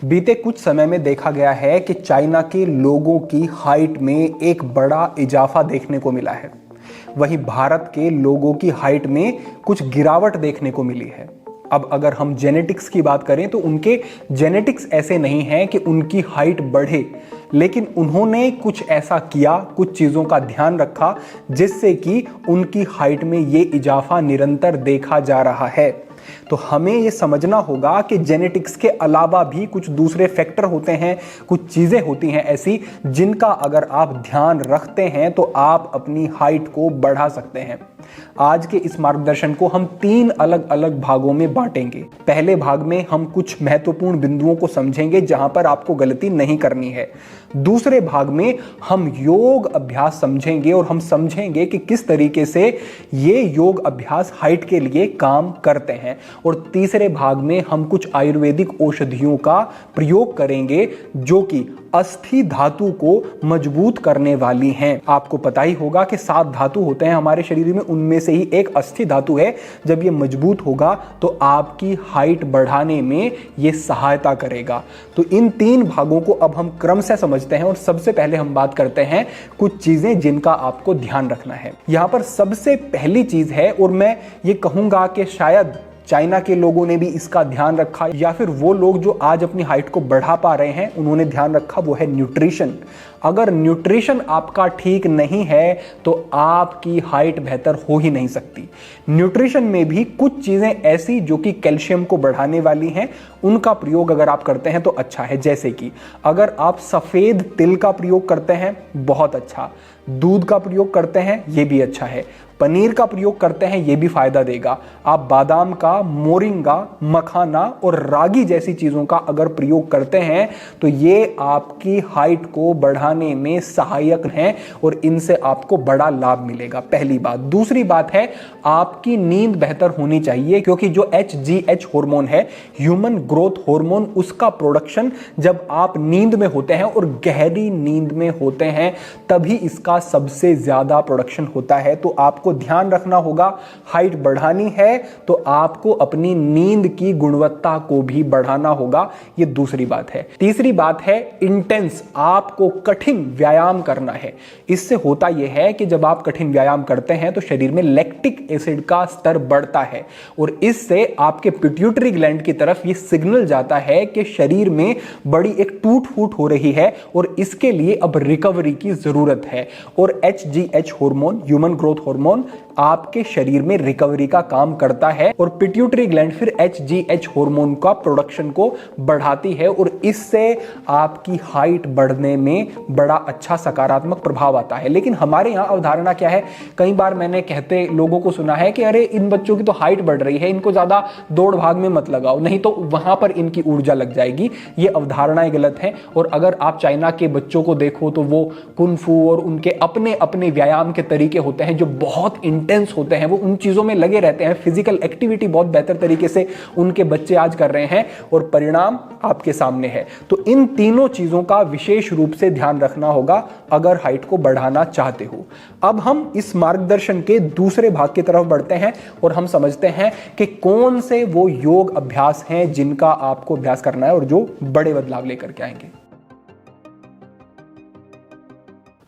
बीते कुछ समय में देखा गया है कि चाइना के लोगों की हाइट में एक बड़ा इजाफा देखने को मिला है। वहीं भारत के लोगों की हाइट में कुछ गिरावट देखने को मिली है। अब अगर हम जेनेटिक्स की बात करें तो उनके जेनेटिक्स ऐसे नहीं हैं कि उनकी हाइट बढ़े, लेकिन उन्होंने कुछ ऐसा किया, कुछ चीज़ों का ध्यान रखा जिससे कि उनकी हाइट में ये इजाफा निरंतर देखा जा रहा है। तो हमें ये समझना होगा कि जेनेटिक्स के अलावा भी कुछ दूसरे फैक्टर होते हैं, कुछ चीज़ें होती हैं ऐसी जिनका अगर आप ध्यान रखते हैं तो आप अपनी हाइट को बढ़ा सकते हैं। आज के इस मार्गदर्शन को हम 3 अलग अलग भागों में बांटेंगे। पहले भाग में हम कुछ महत्वपूर्ण बिंदुओं को समझेंगे जहां पर आपको गलती नहीं करनी है। दूसरे भाग में हम योग अभ्यास समझेंगे और हम समझेंगे कि किस तरीके से ये योग अभ्यास हाइट के लिए काम करते हैं। और तीसरे भाग में हम कुछ आयुर्वेदिक औषधियों का प्रयोग करेंगे जो कि अस्थि धातु को मजबूत करने वाली हैं। आपको पता ही होगा कि 7 धातु होते हैं हमारे शरीर में, उनमें से ही एक अस्थि धातु है। जब ये मजबूत होगा तो आपकी हाइट बढ़ाने में ये सहायता करेगा। तो इन 3 भागों को अब हम क्रम से समझते हैं और सबसे पहले हम बात करते हैं कुछ चीजें जिनका आपको ध्यान रखना है। यहां पर सबसे पहली चीज है, और मैं ये कहूंगा कि शायद चाइना के लोगों ने भी इसका ध्यान रखा, या फिर वो लोग जो आज अपनी हाइट को बढ़ा पा रहे हैं उन्होंने ध्यान रखा, वो है न्यूट्रिशन। अगर न्यूट्रिशन आपका ठीक नहीं है तो आपकी हाइट बेहतर हो ही नहीं सकती। न्यूट्रिशन में भी कुछ चीजें ऐसी जो कि कैल्शियम को बढ़ाने वाली हैं, उनका प्रयोग अगर आप करते हैं तो अच्छा है। जैसे कि अगर आप सफेद तिल का प्रयोग करते हैं, बहुत अच्छा। दूध का प्रयोग करते हैं, ये भी अच्छा है। पनीर का प्रयोग करते हैं, ये भी फायदा देगा। आप बादाम का, मोरिंगा, मखाना और रागी जैसी चीजों का अगर प्रयोग करते हैं तो ये आपकी हाइट को बढ़ाने में सहायक हैं और इनसे आपको बड़ा लाभ मिलेगा। पहली बात। दूसरी बात है, आपकी नींद बेहतर होनी चाहिए, क्योंकि जो HGH हार्मोन है, ह्यूमन ग्रोथ हार्मोन, उसका प्रोडक्शन जब आप नींद में होते हैं और गहरी नींद में होते हैं तभी इसका सबसे ज्यादा प्रोडक्शन होता है। तो आपको ध्यान रखना होगा, हाइट बढ़ानी है तो आपको अपनी नींद की गुणवत्ता को भी बढ़ाना होगा। ये दूसरी बात है। तीसरी बात है इंटेंस, आपको कठिन व्यायाम करना है। इससे होता यह है कि जब आप कठिन व्यायाम करते हैं तो शरीर में लैक्टिक एसिड का स्तर बढ़ता है और इससे आपके पिट्यूटरी ग्लैंड की तरफ यह सिग्नल जाता है कि शरीर में बड़ी एक टूट फूट हो रही है और इसके लिए अब रिकवरी की जरूरत है। और HGH hormone, human growth hormone, आपके शरीर में रिकवरी का काम करता है और पिट्यूटरी ग्लैंड फिर HGH हार्मोन का प्रोडक्शन को बढ़ाती है और इससे आपकी हाइट बढ़ने में बड़ा अच्छा सकारात्मक प्रभाव आता है। लेकिन हमारे यहाँ अवधारणा क्या है, कई बार मैंने कहते लोगों को सुना है कि अरे इन बच्चों की तो हाइट बढ़ रही है, इनको ज्यादा दौड़ भाग में मत लगाओ, नहीं तो वहां पर इनकी ऊर्जा लग जाएगी। ये अवधारणाएं गलत है। और अगर आप चाइना के बच्चों को देखो तो वो कुंफू और उनके अपने अपने व्यायाम के तरीके होते हैं जो बहुत इंटेंस होते हैं, वो उन चीजों में लगे रहते हैं। फिजिकल एक्टिविटी बहुत बेहतर तरीके से उनके बच्चे आज कर रहे हैं और परिणाम आपके सामने है। तो इन तीनों चीजों का विशेष रूप से ध्यान रखना होगा अगर हाइट को बढ़ाना चाहते हो। अब हम इस मार्गदर्शन के दूसरे भाग की तरफ बढ़ते हैं और हम समझते हैं कि कौन से वो योग अभ्यास हैं जिनका आपको अभ्यास करना है और जो बड़े बदलाव लेकर के आएंगे।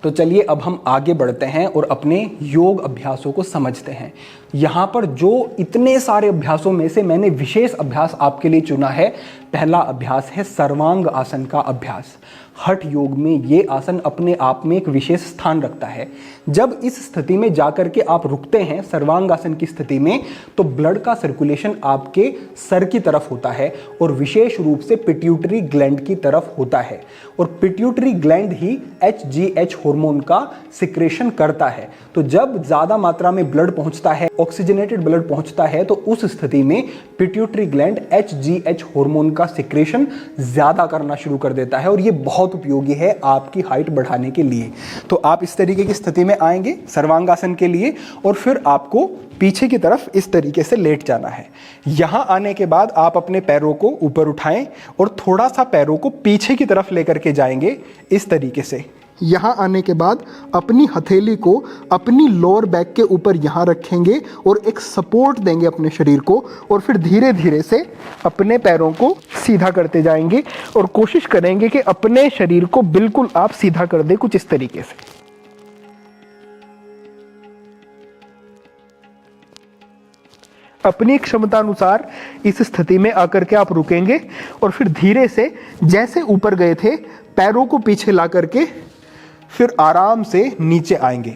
तो चलिए अब हम आगे बढ़ते हैं और अपने योग अभ्यासों को समझते हैं। यहाँ पर जो इतने सारे अभ्यासों में से मैंने विशेष अभ्यास आपके लिए चुना है, पहला अभ्यास है सर्वांग आसन का अभ्यास। हठ योग में ये आसन अपने आप में एक विशेष स्थान रखता है। जब इस स्थिति में जाकर के आप रुकते हैं सर्वांग आसन की स्थिति में, तो ब्लड का सर्कुलेशन आपके सर की तरफ होता है और विशेष रूप से पिट्यूटरी ग्लैंड की तरफ होता है और पिट्यूटरी ग्लैंड ही HGH हार्मोन का सिक्रेशन करता है। तो जब ज्यादा मात्रा में ब्लड पहुंचता है, ऑक्सीजनेटेड ब्लड पहुंचता है, तो उस स्थिति में पिट्यूटरी ग्लैंड HGH हार्मोन का सिक्रेशन ज्यादा करना शुरू कर देता है और ये बहुत उपयोगी है आपकी हाइट बढ़ाने के लिए। तो आप इस तरीके की स्थिति में आएंगे सर्वांगासन के लिए और फिर आपको पीछे की तरफ इस तरीके से लेट जाना है। यहां आने के बाद आप अपने पैरों को ऊपर उठाएं और थोड़ा सा पैरों को पीछे की तरफ लेकर के जाएंगे इस तरीके से। यहाँ आने के बाद अपनी हथेली को अपनी लोअर बैक के ऊपर यहाँ रखेंगे और एक सपोर्ट देंगे अपने शरीर को, और फिर धीरे धीरे से अपने पैरों को सीधा करते जाएंगे और कोशिश करेंगे कि अपने शरीर को बिल्कुल आप सीधा कर दें, कुछ इस तरीके से। अपनी क्षमता अनुसार इस स्थिति में आकर के आप रुकेंगे और फिर धीरे से जैसे ऊपर गए थे पैरों को पीछे ला करके फिर आराम से नीचे आएंगे।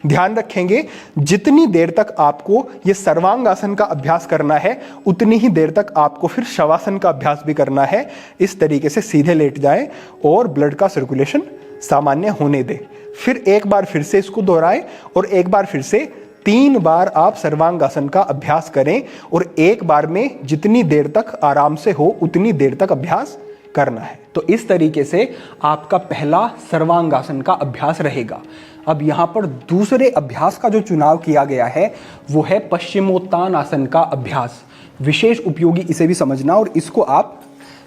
ध्यान रखेंगे जितनी देर तक आपको ये सर्वांगासन का अभ्यास करना है उतनी ही देर तक आपको फिर शवासन का अभ्यास भी करना है। इस तरीके से सीधे लेट जाएं और ब्लड का सर्कुलेशन सामान्य होने दें। फिर एक बार फिर से इसको दोहराएं और एक बार फिर से 3 बार आप सर्वांगासन का अभ्यास करें और एक बार में जितनी देर तक आराम से हो उतनी देर तक अभ्यास करना है। तो इस तरीके से आपका पहला सर्वांगासन का अभ्यास रहेगा। अब यहाँ पर दूसरे अभ्यास का जो चुनाव किया गया है वो है पश्चिमोत्तान आसन का अभ्यास। विशेष उपयोगी इसे भी समझना, और इसको आप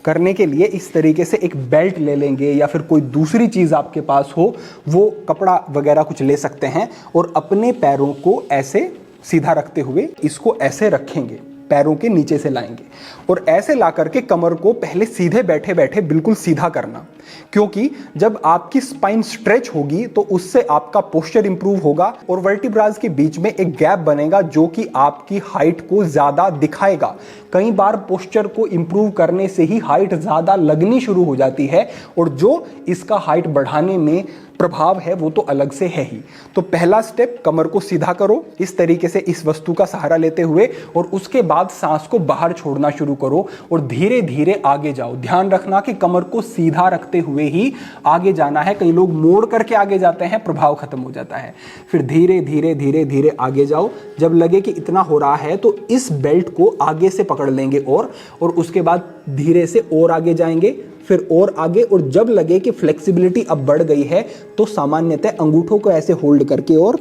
करने के लिए इस तरीके से एक बेल्ट ले लेंगे या फिर कोई दूसरी चीज़ आपके पास हो, वो कपड़ा वगैरह कुछ ले सकते हैं और अपने पैरों को ऐसे सीधा रखते हुए इसको ऐसे रखेंगे, पैरों के नीचे से लाएंगे और ऐसे ला करके कमर को पहले सीधे बैठे बैठे बिल्कुल सीधा करना, क्योंकि जब आपकी स्पाइन स्ट्रेच होगी तो उससे आपका पोस्चर इंप्रूव होगा और वर्टिब्रास के बीच में एक गैप बनेगा जो कि आपकी हाइट को ज़्यादा दिखाएगा। कई बार पोस्चर को इंप्रूव करने से ही हाइट ज़्यादा लगनी शुरू हो जाती है और जो इसका हाइट बढ़ाने में प्रभाव है वो तो अलग से है ही। तो पहला स्टेप, कमर को सीधा करो इस तरीके से इस वस्तु का सहारा लेते हुए, और उसके बाद सांस को बाहर छोड़ना शुरू करो और धीरे धीरे आगे जाओ। ध्यान रखना कि कमर को सीधा रखते हुए ही आगे जाना है। कई लोग मोड़ करके आगे जाते हैं, प्रभाव खत्म हो जाता है। फिर धीरे धीरे धीरे धीरे आगे जाओ। जब लगे कि इतना हो रहा है तो इस बेल्ट को आगे से पकड़ लेंगे और उसके बाद धीरे से और आगे जाएंगे, फिर और आगे, और जब लगे कि फ्लेक्सिबिलिटी अब बढ़ गई है तो सामान्यतः अंगूठों को ऐसे होल्ड करके और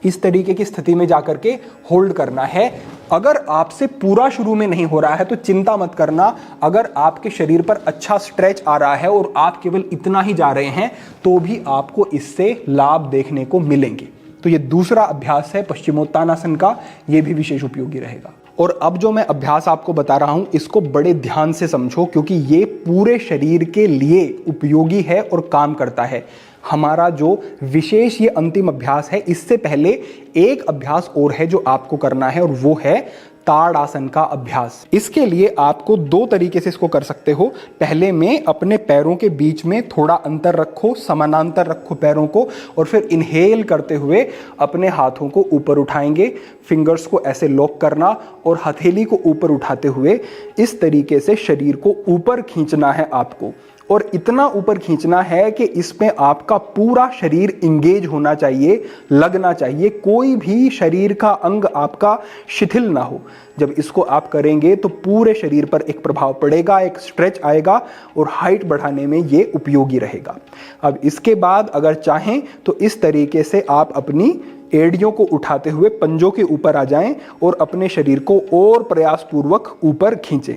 इस तरीके की स्थिति में जाकर के होल्ड करना है। अगर आपसे पूरा शुरू में नहीं हो रहा है तो चिंता मत करना। अगर आपके शरीर पर अच्छा स्ट्रेच आ रहा है और आप केवल इतना ही जा रहे हैं तो भी आपको इससे लाभ देखने को मिलेंगे। तो ये दूसरा अभ्यास है पश्चिमोत्तानासन का, ये भी विशेष उपयोगी रहेगा। और अब जो मैं अभ्यास आपको बता रहा हूं इसको बड़े ध्यान से समझो, क्योंकि ये पूरे शरीर के लिए उपयोगी है और काम करता है। हमारा जो विशेष ये अंतिम अभ्यास है, इससे पहले एक अभ्यास और है जो आपको करना है और वो है ताड़ासन का अभ्यास। इसके लिए आपको 2 तरीके से इसको कर सकते हो। पहले में अपने पैरों के बीच में थोड़ा अंतर रखो, समानांतर रखो पैरों को, और फिर इनहेल करते हुए अपने हाथों को ऊपर उठाएंगे। फिंगर्स को ऐसे लॉक करना और हथेली को ऊपर उठाते हुए इस तरीके से शरीर को ऊपर खींचना है आपको, और इतना ऊपर खींचना है कि इसमें आपका पूरा शरीर इंगेज होना चाहिए, लगना चाहिए। कोई भी शरीर का अंग आपका शिथिल ना हो। जब इसको आप करेंगे तो पूरे शरीर पर एक प्रभाव पड़ेगा, एक स्ट्रेच आएगा और हाइट बढ़ाने में ये उपयोगी रहेगा। अब इसके बाद अगर चाहें तो इस तरीके से आप अपनी एड़ियों को उठाते हुए पंजों के ऊपर आ जाएं और अपने शरीर को और प्रयासपूर्वक ऊपर खींचें।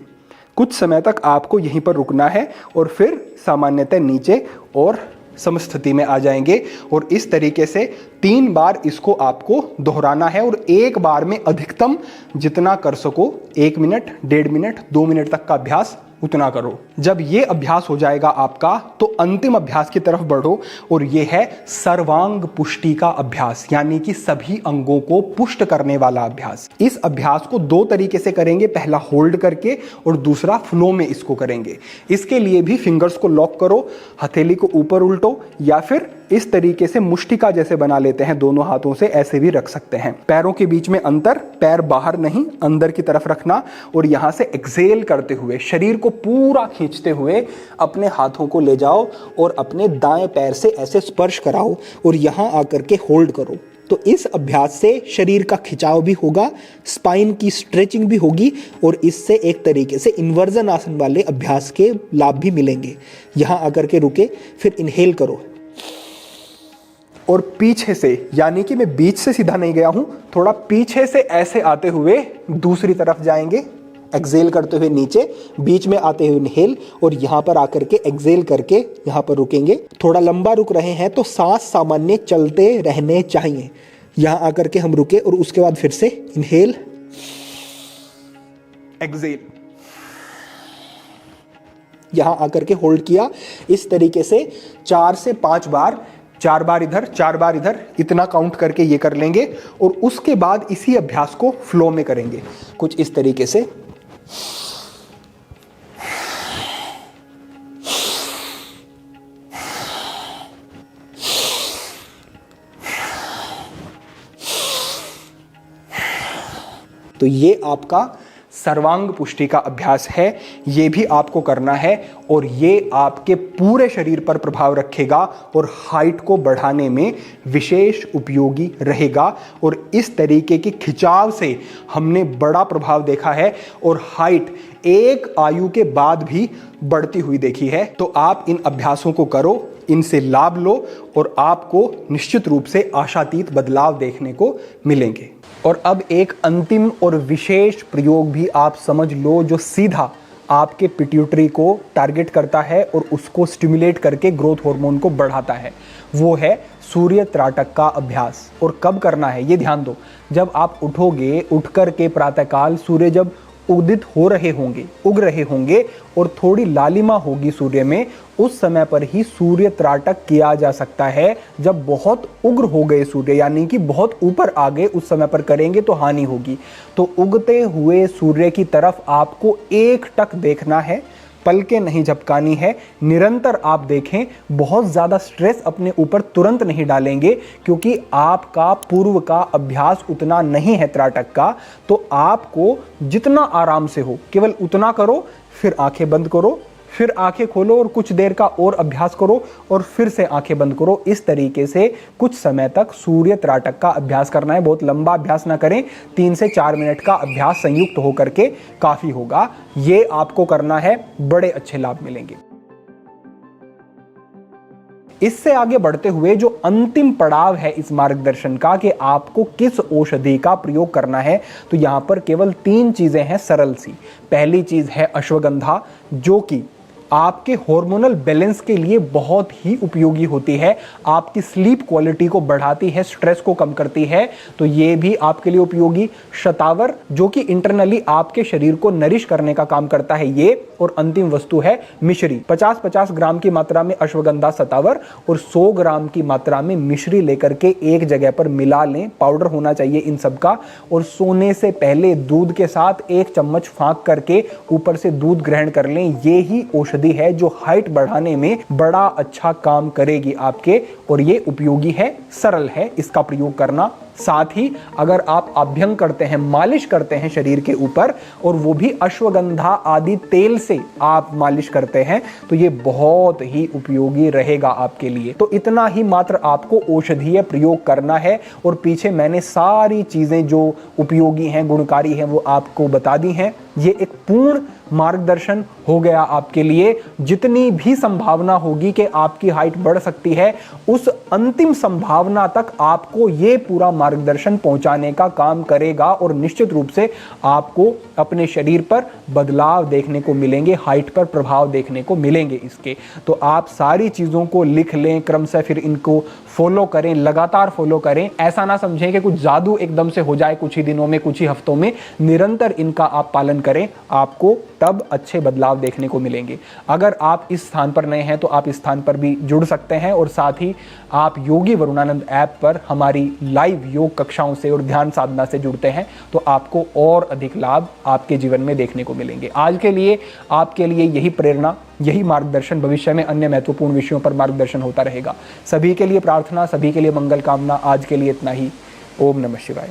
कुछ समय तक आपको यहीं पर रुकना है और फिर सामान्यतः नीचे और समस्थिति में आ जाएंगे। और इस तरीके से 3 बार इसको आपको दोहराना है और एक बार में अधिकतम जितना कर सको 1 मिनट, 1.5 मिनट, 2 मिनट तक का अभ्यास उतना करो। जब ये अभ्यास हो जाएगा आपका तो अंतिम अभ्यास की तरफ बढ़ो, और ये है सर्वांग पुष्टि का अभ्यास, यानी कि सभी अंगों को पुष्ट करने वाला अभ्यास। इस अभ्यास को 2 तरीके से करेंगे, पहला होल्ड करके और दूसरा फ्लो में इसको करेंगे। इसके लिए भी फिंगर्स को लॉक करो, हथेली को ऊपर उल्टो या फिर इस तरीके से मुष्टिका जैसे बना लेते हैं, दोनों हाथों से ऐसे भी रख सकते हैं। पैरों के बीच में अंतर, पैर बाहर नहीं अंदर की तरफ रखना, और यहां से एक्सेल करते हुए शरीर को पूरा खींचते हुए अपने हाथों को ले जाओ और अपने दाएं पैर से ऐसे स्पर्श कराओ और यहां आकर के होल्ड करो। तो इस अभ्यास से शरीर का खिंचाव भी होगा, स्पाइन की स्ट्रेचिंग भी होगी और इससे एक तरीके से इन्वर्जन आसन वाले अभ्यास के लाभ भी मिलेंगे। यहां आकर के रुके, फिर इनहेल करो और पीछे से, यानी कि मैं बीच से सीधा नहीं गया हूं, थोड़ा पीछे से ऐसे आते हुए दूसरी तरफ जाएंगे एक्सेल करते हुए नीचे, बीच में आते हुए इनहेल और यहाँ पर आकर के एक्सेल करके यहाँ पर रुकेंगे। थोड़ा लंबा रुक रहे हैं तो सांस सामान्य चलते रहने चाहिए। यहाँ आकर के हम रुके और उसके बाद फिर से इनहेल, एक्सेल, यहां आकर के होल्ड किया। इस तरीके से 4 से 5 बार, 4 बार इधर 4 बार इधर, इतना काउंट करके ये कर लेंगे और उसके बाद इसी अभ्यास को फ्लो में करेंगे कुछ इस तरीके से। तो ये आपका सर्वांग पुष्टि का अभ्यास है, ये भी आपको करना है और ये आपके पूरे शरीर पर प्रभाव रखेगा और हाइट को बढ़ाने में विशेष उपयोगी रहेगा। और इस तरीके की खिंचाव से हमने बड़ा प्रभाव देखा है और हाइट एक आयु के बाद भी बढ़ती हुई देखी है। तो आप इन अभ्यासों को करो, इनसे लाभ लो और आपको निश्चित रूप से आशातीत बदलाव देखने को मिलेंगे। और अब एक अंतिम और विशेष प्रयोग भी आप समझ लो जो सीधा आपके पिट्यूटरी को टारगेट करता है और उसको स्टिमुलेट करके ग्रोथ हार्मोन को बढ़ाता है। वो है सूर्य त्राटक का अभ्यास। और कब करना है ये ध्यान दो, जब आप उठोगे, उठ कर के प्रातःकाल सूर्य जब उदित हो रहे होंगे, उग रहे होंगे और थोड़ी लालिमा होगी सूर्य में, उस समय पर ही सूर्य त्राटक किया जा सकता है। जब बहुत उग्र हो गए सूर्य, यानी कि बहुत ऊपर आ गए, उस समय पर करेंगे तो हानि होगी। तो उगते हुए सूर्य की तरफ आपको एक टक देखना है, पलकें नहीं झपकानी है, निरंतर आप देखें। बहुत ज़्यादा स्ट्रेस अपने ऊपर तुरंत नहीं डालेंगे क्योंकि आपका पूर्व का अभ्यास उतना नहीं है त्राटक का। तो आपको जितना आराम से हो केवल उतना करो, फिर आंखें बंद करो, फिर आंखें खोलो और कुछ देर का और अभ्यास करो और फिर से आंखें बंद करो। इस तरीके से कुछ समय तक सूर्य त्राटक का अभ्यास करना है। बहुत लंबा अभ्यास ना करें, 3 से 4 मिनट का अभ्यास संयुक्त होकर के काफी होगा। ये आपको करना है, बड़े अच्छे लाभ मिलेंगे। इससे आगे बढ़ते हुए जो अंतिम पड़ाव है इस मार्गदर्शन का कि आपको किस औषधि का प्रयोग करना है, तो यहां पर केवल 3 चीजें हैं सरल सी। पहली चीज है अश्वगंधा, जो कि आपके हार्मोनल बैलेंस के लिए बहुत ही उपयोगी होती है, आपकी स्लीप क्वालिटी को बढ़ाती है, स्ट्रेस को कम करती है, तो ये भी आपके लिए उपयोगी। शतावर, जो कि इंटरनली आपके शरीर को नरिश करने का काम करता है ये। और अंतिम वस्तु है मिश्री। 50-50 ग्राम की मात्रा में अश्वगंधा, शतावर और 100 ग्राम की मात्रा में मिश्री लेकर के एक जगह पर मिला लें। पाउडर होना चाहिए इन सब का। और सोने से पहले दूध के साथ 1 चम्मच फाँक करके ऊपर से दूध ग्रहण कर लें। ये ही औषधि है जो हाइट बढ़ाने में बड़ा अच्छा काम करेगी आपके, और ये उपयोगी है, सरल है इसका प्रयोग करना। साथ ही अगर आप अभ्यंग करते हैं, मालिश करते हैं शरीर के ऊपर, और वो भी अश्वगंधा आदि तेल से आप मालिश करते हैं, तो ये बहुत ही उपयोगी रहेगा आपके लिए। तो इतना ही मात्र आपको औषधीय प्रयोग करना है। और पीछे मैंने सारी चीजें जो उपयोगी हैं, गुणकारी हैं, वो आपको बता दी हैं। ये एक पूर्ण मार्गदर्शन हो गया आपके लिए। जितनी भी संभावना होगी कि आपकी हाइट बढ़ सकती है, उस अंतिम संभावना तक आपको ये पूरा मार्गदर्शन पहुंचाने का काम करेगा। और निश्चित रूप से आपको अपने शरीर पर बदलाव देखने को मिलेंगे, हाइट पर प्रभाव देखने को मिलेंगे इसके। तो आप सारी चीज़ों को लिख लें क्रमशः, फिर इनको फॉलो करें, लगातार फॉलो करें। ऐसा ना समझें कि कुछ जादू एकदम से हो जाए कुछ ही दिनों में, कुछ ही हफ्तों में। निरंतर इनका आप पालन करें, आपको तब अच्छे बदलाव देखने को मिलेंगे। अगर आप इस स्थान पर नए हैं तो आप इस स्थान पर भी जुड़ सकते हैं। और साथ ही आप योगी वरुणानंद ऐप पर हमारी लाइव योग कक्षाओं से और ध्यान साधना से जुड़ते हैं तो आपको और अधिक लाभ आपके जीवन में देखने को मिलेंगे। आज के लिए आपके लिए यही प्रेरणा, यही मार्गदर्शन। भविष्य में अन्य महत्वपूर्ण विषयों पर मार्गदर्शन होता रहेगा। सभी के लिए प्रार्थना, सभी के लिए मंगल कामना। आज के लिए इतना ही। ओम नमः शिवाय।